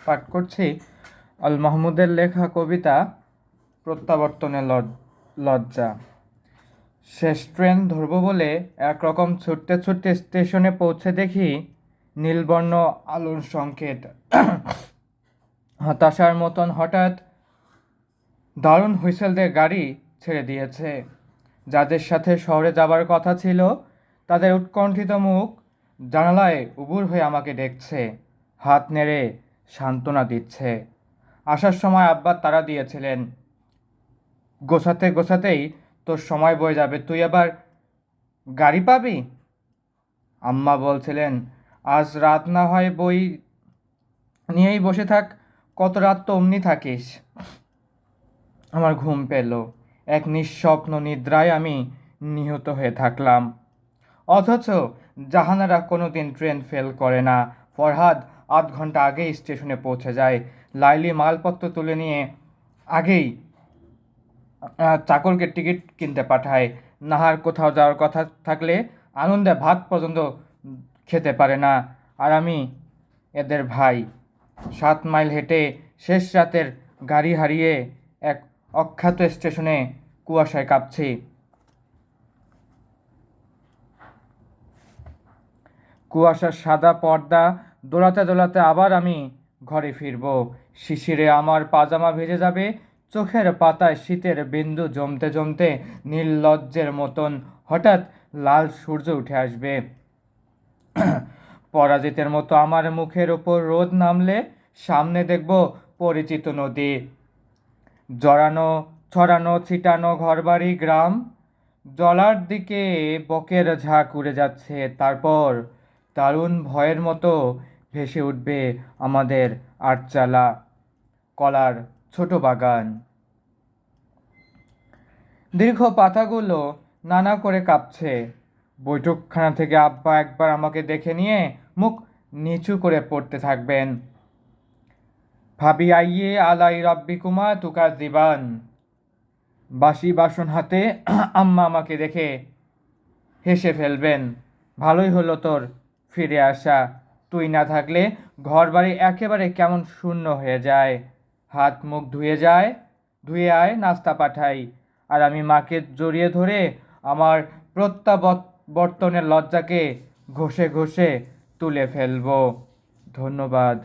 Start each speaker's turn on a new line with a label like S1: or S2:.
S1: পাঠ করছি আল মাহমুদের লেখা কবিতা প্রত্যাবর্তনের লজ্জা। শেষ ট্রেন ধরবো বলে একরকম ছুটতে ছুটতে স্টেশনে পৌঁছে দেখি নীলবর্ণ আলোর সংকেত। হতাশার মতন হঠাৎ দারুণ হুইসেল দিয়ে গাড়ি ছেড়ে দিয়েছে। যাদের সাথে শহরে যাবার কথা ছিল তাদের উৎকণ্ঠিত মুখ জানালায় উবুর হয়ে আমাকে দেখছে, হাত নেড়ে সান্ত্বনা দিচ্ছে। আসার সময় আব্বা তাড়া দিয়েছিলেন, গোছাতে গোছাতেই তোর সময় বয়ে যাবে, তুই আবার গাড়ি পাবি। আম্মা বলছিলেন, আজ রাত না হয় বই নিয়েই বসে থাক, কত রাত তো অমনি থাকিস। আমার ঘুম পেল, এক নিঃস্বপ্ন নিদ্রায় আমি নিহত হয়ে থাকলাম। অথচ জাহানারা কোনো দিন ট্রেন ফেল করে না। ফরহাদ ৮ ঘন্টা আগেই স্টেশনে পৌঁছে যায়। লাইলি মালপত্র তুলে নিয়ে আগেই চাকরকে টিকিট কিনতে পাঠায়। নাহার কোথাও যাওয়ার কথা থাকলে আনন্দে ভাত পর্যন্ত খেতে পারে না। আর আমি এদের ভাই, ৭ মাইল হেঁটে শেষ রাতের গাড়ি হারিয়ে এক অখ্যাত স্টেশনে কুয়াশায় কাঁপছি। কুয়াশার সাদা পর্দা দোলাতে দোলাতে আবার আমি ঘরে ফিরব। শিশিরে আমার পাজামা ভিজে যাবে, চোখের পাতায় শীতের বিন্দু জমতে জমতে নির্লজ্জের মতন হঠাৎ লাল সূর্য উঠে আসবে। পরাজিতের মতো আমার মুখের ওপর রোদ নামলে সামনে দেখব পরিচিত নদী, জড়ানো ছড়ানো ছিটানো ঘরবাড়ি গ্রাম, জলার দিকে বকের ঝাঁক উড়ে যাচ্ছে। তারপর দারুণ ভয়ের মতো ভেসে উঠবে আমাদের আটচালা কলার ছোট বাগান। দীর্ঘ পাতাগুলো নানা করে কাঁপছে। বৈঠকখানা থেকে আব্বা একবার আমাকে দেখে নিয়ে মুখ নিচু করে পড়তে থাকবেন। ভাবি আইয়ে আলাই রব্বিকুমা তুকা দিবান। বাসি বাসন হাতে আম্মা আমাকে দেখে হেসে ফেলবেন। ভালোই হলো তোর ফিরে আসা, তুই না থাকলে ঘর বাড়ি একেবারে কেমন শূন্য হয়ে যায়। হাত মুখ ধুয়ে আয়, নাস্তা পাঠাই। আর আমি মাকে জড়িয়ে ধরে আমার প্রত্যাবর্তনের লজ্জাকে ঘষে ঘষে তুলে ফেলবো। ধন্যবাদ।